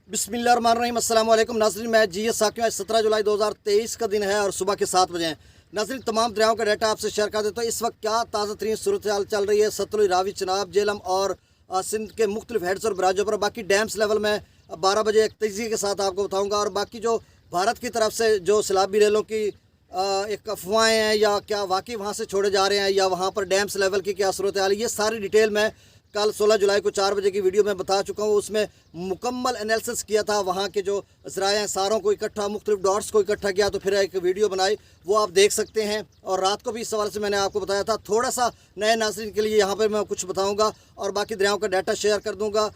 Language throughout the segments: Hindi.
बिस्मिल्लाहिर्रहमानिर्रहीम अस्सलाम वालेकुम नाज़रीन, मैं जी साकिब। आज 17 जुलाई 2023 का दिन है और सुबह के 7 बजे हैं। नाज़रीन, तमाम दरियाओं का डाटा आपसे शेयर कर देता हूँ। इस वक्त क्या ताज़ा तरीन सूरत हाल चल रही है सतलुज, रावी, चिनाब, जेहलम और सिंध के मुख्तलिफ हेड्स और बराजों पर। बाकी डैम्स लेवल में 12 बजे एक तेज़ी के साथ आपको बताऊँगा। और बाकी जो भारत की तरफ से जो सैलाबी रेलों की एक अफवाहें हैं या क्या वाकई वहाँ से छोड़े जा रहे हैं या वहाँ पर डैम्स लेवल की क्या सूरत हाल है, ये सारी डिटेल मैं कल 16 जुलाई को 4 बजे की वीडियो में बता चुका हूँ। उसमें मुकम्मल एनालिसिस किया था, वहाँ के जो ज़राए सारों को इकट्ठा, मुख्तलिफ डॉट्स को इकट्ठा किया, तो फिर एक वीडियो बनाई, वो आप देख सकते हैं। और रात को भी इस सवाल से मैंने आपको बताया था। थोड़ा सा नए नाज़रीन के लिए यहाँ पर मैं कुछ बताऊँगा और बाकी दरियाओं का डाटा शेयर कर दूँगा।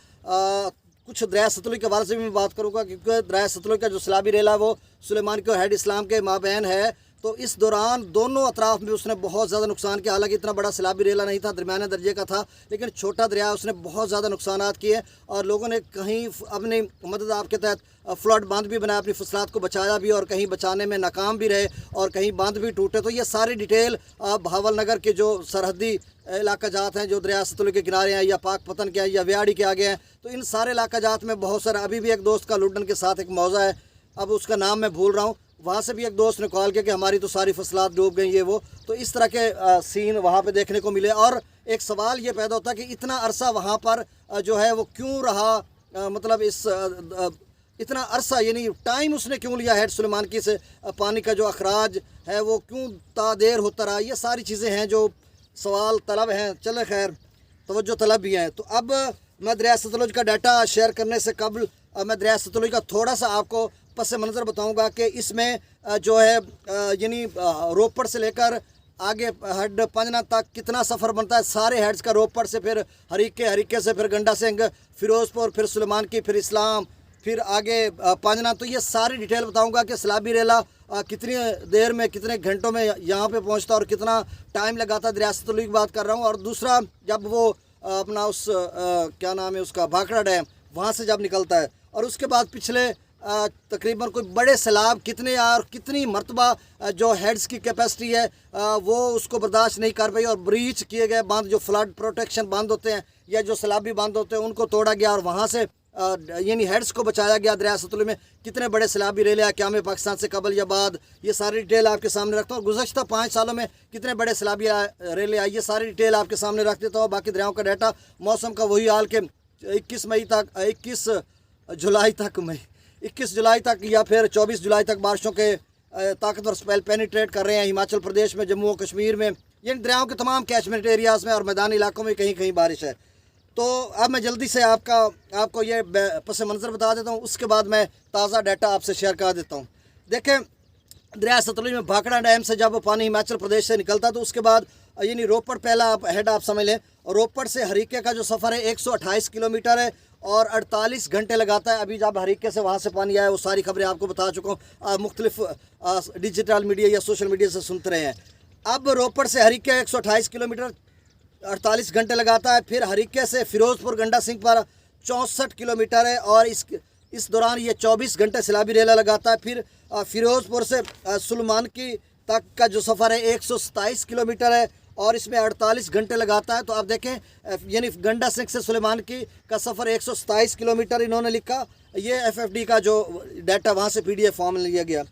कुछ दरिया सतलुज के बारे से भी मैं बात करूँगा, क्योंकि दरिया सतलुज का जो सैलाबी रेला वो सुलेमान के हेड इस्लाम के माबैन है। तो इस दौरान दोनों अतराफ में उसने बहुत ज़्यादा नुकसान किया। हालांकि इतना बड़ा सैलाबी रेला नहीं था, दरमियाने दर्जे का था, लेकिन छोटा दरिया उसने बहुत ज़्यादा नुकसानात किए। और लोगों ने कहीं अपनी मदद आपके तहत फ्लड बांध भी बनाया, अपनी फसलात को बचाया भी, और कहीं बचाने में नाकाम भी रहे, और कहीं बांध भी टूटे। तो ये सारी डिटेल भावल नगर के जो सरहदी इलाका जात हैं, जो दरिया सतलुज के किनारे हैं या पाक पतन के हैं या व्याड़ी के आगे हैं, तो इन सारे इलाका जात में बहुत सारा, अभी भी एक दोस्त का लुडन के साथ एक मौजा है, अब उसका नाम मैं भूल रहा हूँ, वहाँ से भी एक दोस्त ने कॉल किया कि हमारी तो सारी फसलात डूब गई, ये वो। तो इस तरह के सीन वहाँ पे देखने को मिले। और एक सवाल ये पैदा होता है कि इतना अरसा वहाँ पर जो है वो क्यों रहा, मतलब इस इतना अरसा यानी टाइम उसने क्यों लिया हेड सुलेमान की से पानी का जो अखराज है वो क्यों तादेर होता रहा। ये सारी चीज़ें हैं जो सवाल तलब हैं, चले खैर तवज्जो तलब भी हैं। तो अब मैं दरिया सतलुज का डाटा शेयर करने से कबल मैं दरिया सतलुज का थोड़ा सा आपको पस मंज़र बताऊंगा कि इसमें जो है यानी रोपड़ से लेकर आगे हेड पंजना तक कितना सफ़र बनता है। सारे हेड्स का रोपड़ से फिर हरीके से फिर गंडा सिंह, फिरोज़पुर, फिर सुलेमान की, फिर इस्लाम, फिर आगे पंजना। तो ये सारी डिटेल बताऊंगा कि सैलाबी रेला कितनी देर में, कितने घंटों में यहाँ पे पहुँचता और कितना टाइम लगाता। दरिया सतलुज की बात कर रहा हूँ। और दूसरा, जब वो अपना उस क्या नाम है उसका, भाखड़ा डैम, वहाँ से जब निकलता है, और उसके बाद पिछले तकरीबन कोई बड़े सैलाब कितने और कितनी मरतबा जो हेड्स की कैपेसिटी है वो उसको बर्दाश्त नहीं कर पाई, और ब्रीच किए गए बांध, जो फ्लड प्रोटेक्शन बांध होते हैं या जो सैलाबी बांध होते हैं, उनको तोड़ा गया और वहाँ से यानी हेड्स को बचाया गया। दरिया सतलुज में कितने बड़े सैलाबी रेले आए, क्या में पाकिस्तान से कबल या बाद, ये सारी डिटेल आपके सामने रखता हूँ। गुज़श्ता 5 सालों में कितने बड़े सैलाबी रेले आई, ये सारी डिटेल आपके सामने रख देता हूँ। बाकी दरियाओं का डाटा, मौसम का वही हाल के 21 जुलाई तक या फिर 24 जुलाई तक बारिशों के ताकतवर स्पेल पेनिट्रेट कर रहे हैं हिमाचल प्रदेश में, जम्मू और कश्मीर में, यानी दरियाओं के तमाम कैचमेंट एरियाज़ में और मैदानी इलाकों में कहीं कहीं बारिश है। तो अब मैं जल्दी से आपको ये पस मंज़र बता देता हूँ, उसके बाद मैं ताज़ा डाटा आपसे शेयर कर देता हूँ। देखें, दरिया सतलुज में भाखड़ा डैम से जब पानी हिमाचल प्रदेश से निकलता है, तो उसके बाद यानी रोपड़ पहला हेड आप समझ लें। रोपड़ से हरीके का जो सफ़र है 128 किलोमीटर है और 48 घंटे लगाता है। अभी जब हरीके से वहाँ से पानी आया, वो सारी खबरें आपको बता चुका हूँ, मुख्तलिफ डिजिटल मीडिया या सोशल मीडिया से सुनते रहे हैं। अब रोपड़ से हरीके 128 किलोमीटर 48 घंटे लगाता है। फिर हरीके से फिरोज़पुर गंडा सिंह पर 64 किलोमीटर है और इस दौरान ये 24 घंटे सैलाबी रेला लगाता है। फिर फिरोज़पुर से सुलेमान की तक का जो सफ़र है 127 किलोमीटर है और इसमें 48 घंटे लगाता है। तो आप देखें, यानी गंडा सिंह से सुलेमान की का सफ़र 127 किलोमीटर इन्होंने लिखा। ये FFD का जो डाटा वहाँ से PDF फॉर्म में लिया गया,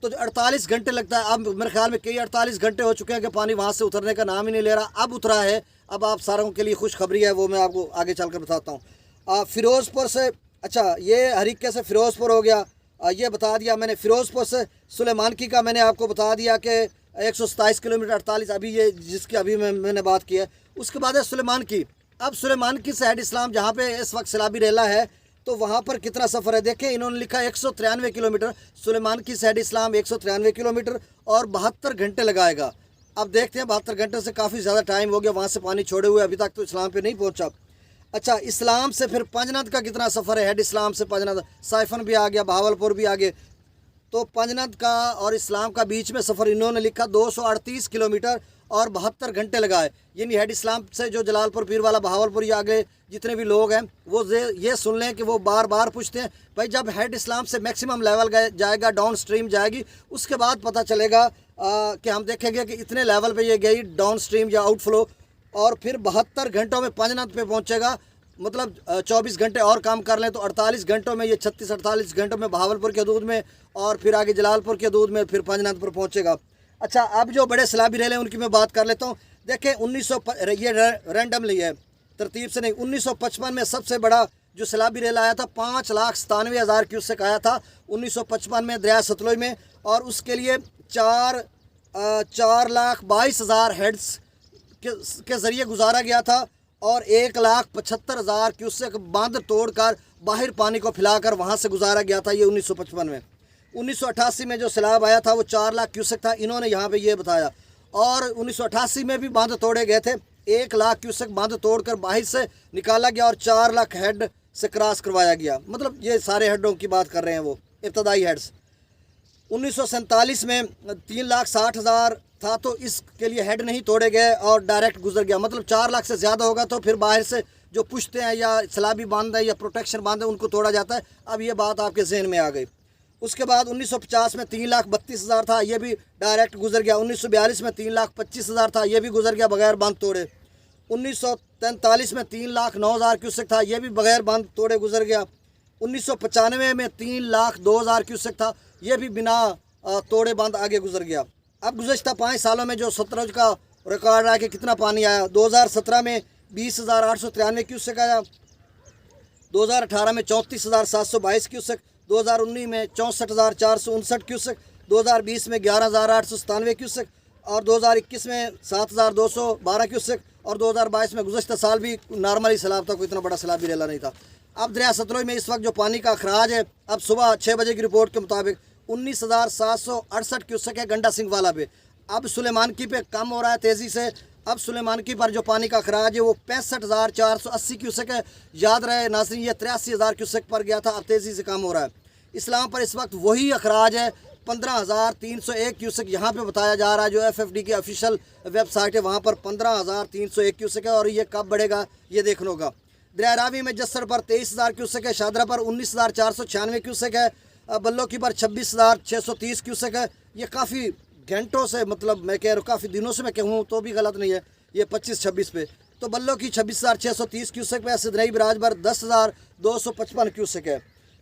तो 48 घंटे लगता है। अब मेरे ख्याल में कई 48 घंटे हो चुके हैं कि पानी वहाँ से उतरने का नाम ही नहीं ले रहा। अब उतरा है, अब आप सारों के लिए खुशखबरी है, वो मैं आपको आगे चलकर बताता हूँ। फिरोज़पुर से, अच्छा ये हरीके से फिरोज़पुर हो गया, ये बता दिया मैंने। फिरोज़पुर से सुलेमान की का मैंने आपको बता दिया कि 127 किलोमीटर 48, अभी ये जिसकी अभी मैंने बात की है। उसके बाद है सुलेमान की। अब सुलेमान की से हेड इस्लाम, जहाँ पे इस वक्त सैलाबी रेला है, तो वहाँ पर कितना सफ़र है देखें। इन्होंने लिखा 193 किलोमीटर, सुलेमान की से हेड इस्लाम 193 किलोमीटर और 72 घंटे लगाएगा। अब देखते हैं, 72 घंटे से काफ़ी ज़्यादा टाइम हो गया वहाँ से पानी छोड़े हुए, अभी तक तो इस्लाम पे नहीं पहुँचा। अच्छा, इस्लाम से फिर पंजनद का कितना सफ़र है, हेड इस्लाम से पंजनद, साइफन भी आ गया, बहावलपुर भी आ गए। तो पंजनद का और इस्लाम का बीच में सफ़र इन्होंने लिखा 238 किलोमीटर और 72 घंटे लगाए। यानी हेड इस्लाम से जो जलालपुर, पीरवाला, बहावलपुर या आगे जितने भी लोग हैं वो ये सुन लें कि वो बार बार पूछते हैं भाई, जब हेड इस्लाम से मैक्सिमम लेवल जाएगा, डाउन स्ट्रीम जाएगी, उसके बाद पता चलेगा कि हम देखेंगे कि इतने लेवल पे ये गई डाउन स्ट्रीम या आउटफ्लो, और फिर 72 घंटों में पंजनद पे पहुँचेगा। मतलब 24 घंटे और काम कर लें तो 48 घंटों में ये 36-48 घंटों में बहावलपुर के दूध में और फिर आगे जलालपुर के दूध में फिर पंजनाथपुर पहुंचेगा। अच्छा, अब जो बड़े सैलाबी रेल हैं उनकी मैं बात कर लेता हूँ। देखें 1900 ये रैंडमली है, तरतीब से नहीं। 1955 में सबसे बड़ा जो सैलाबी रेल आया था 5,97,000 क्यूसेक आया था 1955 में दरिया सतलुज में, और उसके लिए 4,22,000 हेड्स के ज़रिए गुजारा गया था और 1,75,000 क्यूसेक बांध तोड़कर बाहर पानी को फैलाकर वहाँ से गुजारा गया था। ये 1955 में। 1988 में जो सैलाब आया था वो 4 लाख क्यूसेक था, इन्होंने यहाँ पे ये बताया। और 1988 में भी बांध तोड़े गए थे, 1 लाख क्यूसेक बांध तोड़कर बाहर से निकाला गया और 4 लाख हेड से क्रॉस करवाया गया। मतलब ये सारे हेडों की बात कर रहे हैं, वो इब्तदाई हेड्स। 1947 में 3,60,000 था तो इसके लिए हेड नहीं तोड़े गए और डायरेक्ट गुजर गया। मतलब 4 लाख से ज़्यादा होगा तो फिर बाहर से जो पुश्ते हैं या सलाबी बांध है या प्रोटेक्शन बांध है उनको तोड़ा जाता है। अब ये बात आपके जहन में आ गई। उसके बाद 1950 में 3,32,000 था, ये भी डायरेक्ट गुजर गया। 1942 में 3,25,000 था, ये भी गुजर गया बगैर बांध तोड़े। 1943 में 3,09,000 क्यूसेक था, ये भी बगैर बांध तोड़े गुजर गया। 1995 में 3,02,000 क्यूसेक था, ये भी बिना तोड़े बांध आगे गुजर गया। अब गुज़श्ता 5 सालों में जो सतलुज का रिकॉर्ड रहा कि कितना पानी आया, 2017 में 20,893 क्यूसेक आया, 2018 में 34,722 क्यूसेक, 2019 में 64,459 क्यूसेक, 2020 में 11,897 क्यूसेक और 2021 में 7,212 क्यूसेक और 2022 में गुज़श्ता साल भी नॉर्मल ही सैलाब था, कोई इतना बड़ा सैलाब भी रेला नहीं था। अब दरिया सतलुज में इस वक्त जो पानी का अखराज है, अब सुबह 6 बजे की रिपोर्ट के मुताबिक 19,768 क्यूसेक है गंडा सिंह वाला पे। अब सुलेमानकी पे कम हो रहा है तेज़ी से। अब सुलेमानकी पर जो पानी का अखराज है वो 65,480 क्यूसेक है। याद रहे नाज़रीन, ये 83,000 क्यूसेक पर गया था, अब तेज़ी से कम हो रहा है। इस्लाम पर इस वक्त वही अखराज है, 15,301 क्यूसेक यहाँ पे बताया जा रहा है। जो FFD की ऑफिशियल वेबसाइट है वहाँ पर 15,301 क्यूसेक है और ये कब बढ़ेगा ये देखना होगा। दरिया रावी में जस्सर पर 23,000 क्यूसेक है, शादरा पर 19,496 क्यूसेक है, बल्लोकी पर 26,630 क्यूसेक है। ये काफ़ी घंटों से, मतलब मैं कह रहा हूँ काफ़ी दिनों से मैं कहूँ तो भी गलत नहीं है, ये 25-26 पे। तो बल्लोकी 26,630 क्यूसेक पे, सिदनई बराज पर 10,255 क्यूसेक है।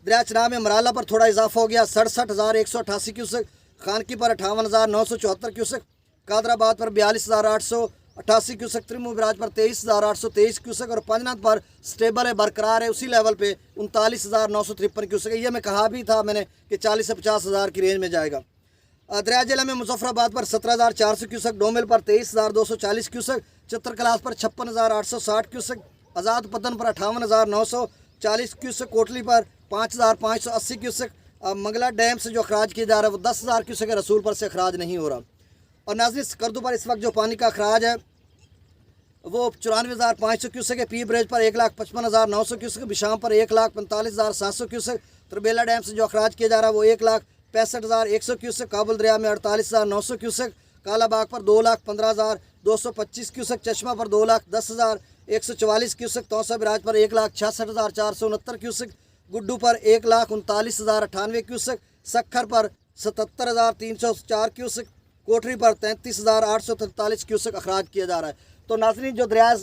दरिया चनाब में मराला पर थोड़ा इजाफा हो गया, 67,188 क्यूसेक, खानकी पर 58,974 क्यूसेक, कादराबाद पर 42,888 क्यूसेक, त्रिमू बराज पर 23,823 क्यूसेक और पंजनाथ पर स्टेबल है, बरकरार है उसी लेवल पे 39,953 क्यूसेक है। ये मैं कहा भी था मैंने कि 40 से 50,000 की रेंज में जाएगा। दरिया जिला में मुजफ्फराबाद पर 17,400 क्यूसेक, डोमिल पर 23,240 क्यूसेक, चित्रकलास पर 56,860 क्यूसेक, आज़ाद पतन पर 58,940 क्यूसेक, कोटली पर 5,580 क्यूसेक। मंगला डैम से जो अखराज किया जा रहा है वो 10,000 क्यूसेक है, रसूल पर से अखराज नहीं हो रहा। और नाज़रीन, स्कर्दू पर इस वक्त जो पानी का अखराज है वो 94,500 क्यूसेक है, पी ब्रिज पर 1,55,900 क्यूसेक, बिशाम पर 1,45,700 क्यूसेक, तरबेला डैम से जो अखराज किया जा रहा है वो 1,65,100 क्यूसेक, काबुल दरिया में 48,900 क्यूसेक, कालाबाग पर 2,15,225 क्यूसेक, चश्मा पर 2,10,144 क्यूसेक, तौसा बराज पर 1,66,469 क्यूसेक, गुड्डू पर 1,39,098 क्यूसेक, सखर पर 77,304 क्यूसेक, कोठरी पर 33,843 क्यूसेक अखराज किया जा रहा है। तो नाज़रीन, जो दरिया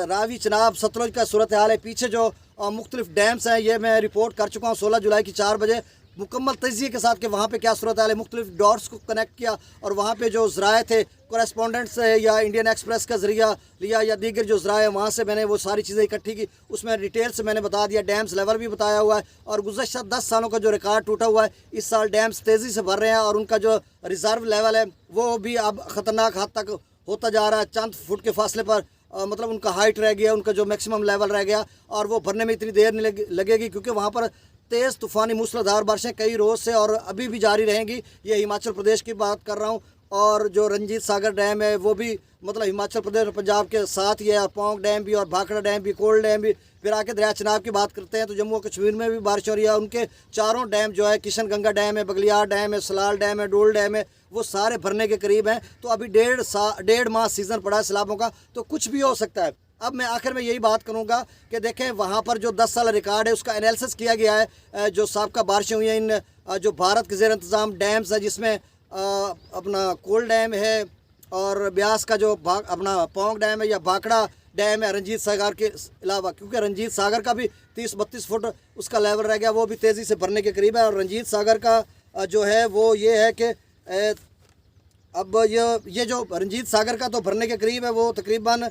रावी चनाब सतलुज का सूरत हाल है, पीछे जो मुख्तलिफ डैम्स हैं ये मैं रिपोर्ट कर चुका हूँ 16 जुलाई की 4 बजे मुकम्मल तजिए के साथ कि वहाँ पे क्या सूरत हाल है। मुख्तलिफ डॉट्स को कनेक्ट किया और वहाँ पे जो ज़राए थे, कॉरेस्पॉन्डेंट्स है या इंडियन एक्सप्रेस का ज़रिया लिया या दीगर जो ज़राए वहाँ से मैंने वो सारी चीज़ें इकट्ठी की, उसमें डिटेल से मैंने बता दिया। डैम्स लेवल भी बताया हुआ है और गुज़श्ता 10 सालों का जो रिकॉर्ड टूटा हुआ है, इस साल डैम्स तेज़ी से भर रहे हैं और उनका जो रिज़र्व लेवल है वो भी अब ख़तरनाक हद तक होता जा रहा है। चंद फुट के फासले पर मतलब उनका हाइट रह गया, उनका जो मैक्सिमम लेवल रह गया और वो भरने में इतनी देर नहीं लगेगी क्योंकि वहाँ पर तेज़ तूफ़ानी मूसलाधार बारिशें कई रोज़ से और अभी भी जारी रहेंगी। ये हिमाचल प्रदेश की बात कर रहा हूँ और जो रंजीत सागर डैम है वो भी मतलब हिमाचल प्रदेश और पंजाब के साथ ही है, और पौंग डैम भी और भाखड़ा डैम भी, कोल्ड डैम भी। फिर आके दरिया चनाब की बात करते हैं तो जम्मू कश्मीर में भी बारिश हो रही है। उनके चारों डैम जो है, किशन गंगा डैम है, बगलियार डैम है, सलाल डैम है, डोल डैम है, वो सारे भरने के करीब हैं। तो अभी 1.5 माह सीज़न पड़ा है सैलाबों का, तो कुछ भी हो सकता है। अब मैं आखिर में यही बात करूंगा कि देखें वहाँ पर जो 10 साल रिकॉर्ड है उसका एनालिसिस किया गया है। जो साबका बारिशें हुई हैं इन जो भारत के ज़ेर इंतज़ाम डैम्स है, जिसमें अपना कोल्ड डैम है और ब्यास का जो अपना पौंग डैम है या भाखड़ा डैम है रंजीत सागर के अलावा, क्योंकि रंजीत सागर का भी 30-32 फुट उसका लेवल रह गया, वो भी तेज़ी से भरने के करीब है। और रंजीत सागर का जो है वो ये है कि अब ये जो रंजीत सागर का तो भरने के करीब है, वो तकरीबन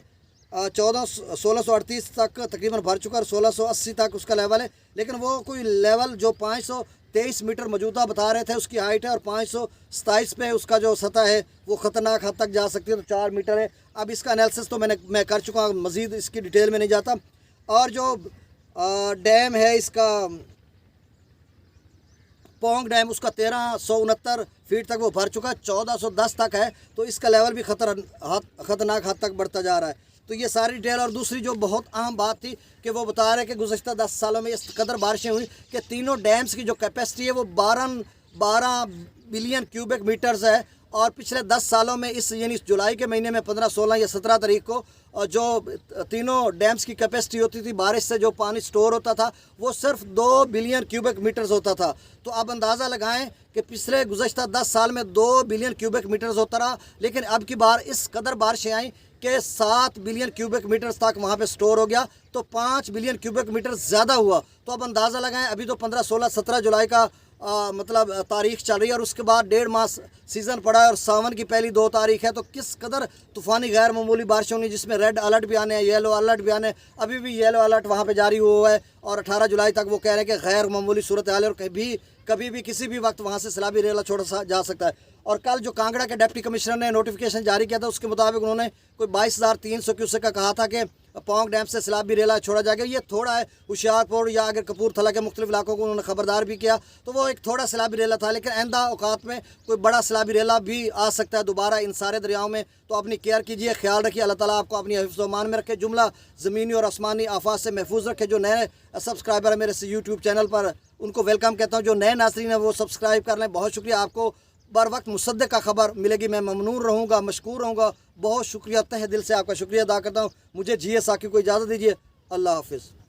1638 तक तकरीबन भर चुका है, 1680 तक उसका लेवल है। लेकिन वो कोई लेवल जो 523 मीटर मौजूदा बता रहे थे उसकी हाइट है, और 527 पे उसका जो सतह है वो ख़तरनाक हद तक जा सकती है, तो 4 मीटर है। अब इसका एनालिसिस तो मैं कर चुका हूँ, मज़ीद इसकी डिटेल में नहीं जाता। और जो डैम है इसका पोंग डैम, उसका 1369 फीट तक वो भर चुका है, 1410 तक है, तो इसका लेवल भी ख़तरनाक हद तक बढ़ता जा रहा है। तो ये सारी डिटेल। और दूसरी जो बहुत अहम बात थी कि वो बता रहे कि गुज़श्ता 10 सालों में इस कदर बारिशें हुई कि तीनों डैम्स की जो कैपेसिटी है वो 12 बिलियन क्यूबिक मीटर्स है। और पिछले 10 सालों में इस यानी जुलाई के महीने में 15, 16 या 17 तारीख को जो तीनों डैम्स की कैपेसिटी होती थी, बारिश से जो पानी स्टोर होता था वो सिर्फ 2 बिलियन क्यूबिक मीटर्स होता था। तो आप अंदाज़ा लगाएं कि पिछले गुज़श्ता 10 साल में 2 बिलियन क्यूबिक मीटर्स होता रहा, लेकिन अब की बार इस कदर बारिशें आई कि 7 बिलियन क्यूबिक मीटर्स तक वहाँ पे स्टोर हो गया, तो 5 बिलियन क्यूबिक मीटर ज़्यादा हुआ। तो अब अंदाज़ा लगाएं, अभी तो 15, 16, 17 जुलाई का मतलब तारीख चल रही है, और उसके बाद 1.5 मास सीज़न पड़ा है, और सावन की पहली 2 तारीख है। तो किस कदर तूफ़ानी गैर मामूली बारिश होनी, जिसमें रेड अलर्ट भी आने हैं, येलो अलर्ट भी आने हैं। अभी भी येलो अलर्ट वहाँ पे जारी हुआ है, और 18 जुलाई तक वो कह रहे हैं कि गैर मामूली सूरत हाल है, और कभी भी किसी भी वक्त वहाँ से सैलाबी रेला छोड़ा जा सकता है। और कल जो कांगड़ा के डिप्टी कमिश्नर ने नोटिफिकेशन जारी किया था, उसके मुताबिक उन्होंने कोई 22,300 क्यूसेक का कहा था कि पोंग डैम से सैलाबी रेला छोड़ा जाएगा। ये थोड़ा है, होशियारपुर या अगर कपूरथला के मुख्तलिफ इलाकों को उन्होंने खबरदार भी किया, तो वो एक थोड़ा सैलाबी रेला था, लेकिन आइंदा औकात में कोई बड़ा सैलाबी रेला भी आ सकता है दोबारा इन सारे दरियाओं में। तो अपनी केयर कीजिए, ख्याल रखिए, अल्लाह ताला आपको अपनी हिफ्ज़ व अमान में रखे, जुमला ज़मीनी और आसमानी आफात से महफूज रखे। जो नए सब्सक्राइबर है मेरे यूट्यूब चैनल पर, उनको वेलकम कहता हूँ। जो नए नाज़रीन है वो सब्सक्राइब कर लें, बहुत शुक्रिया। आपको बर वक्त मुसद्दक़ का खबर मिलेगी, मैं ममनून रहूँगा, मशकूर रहूँगा। बहुत शुक्रिया, तहे दिल से आपका शुक्रिया अदा करता हूँ। मुझे GS साकी को इजाज़त दीजिए। अल्लाह हाफिज़।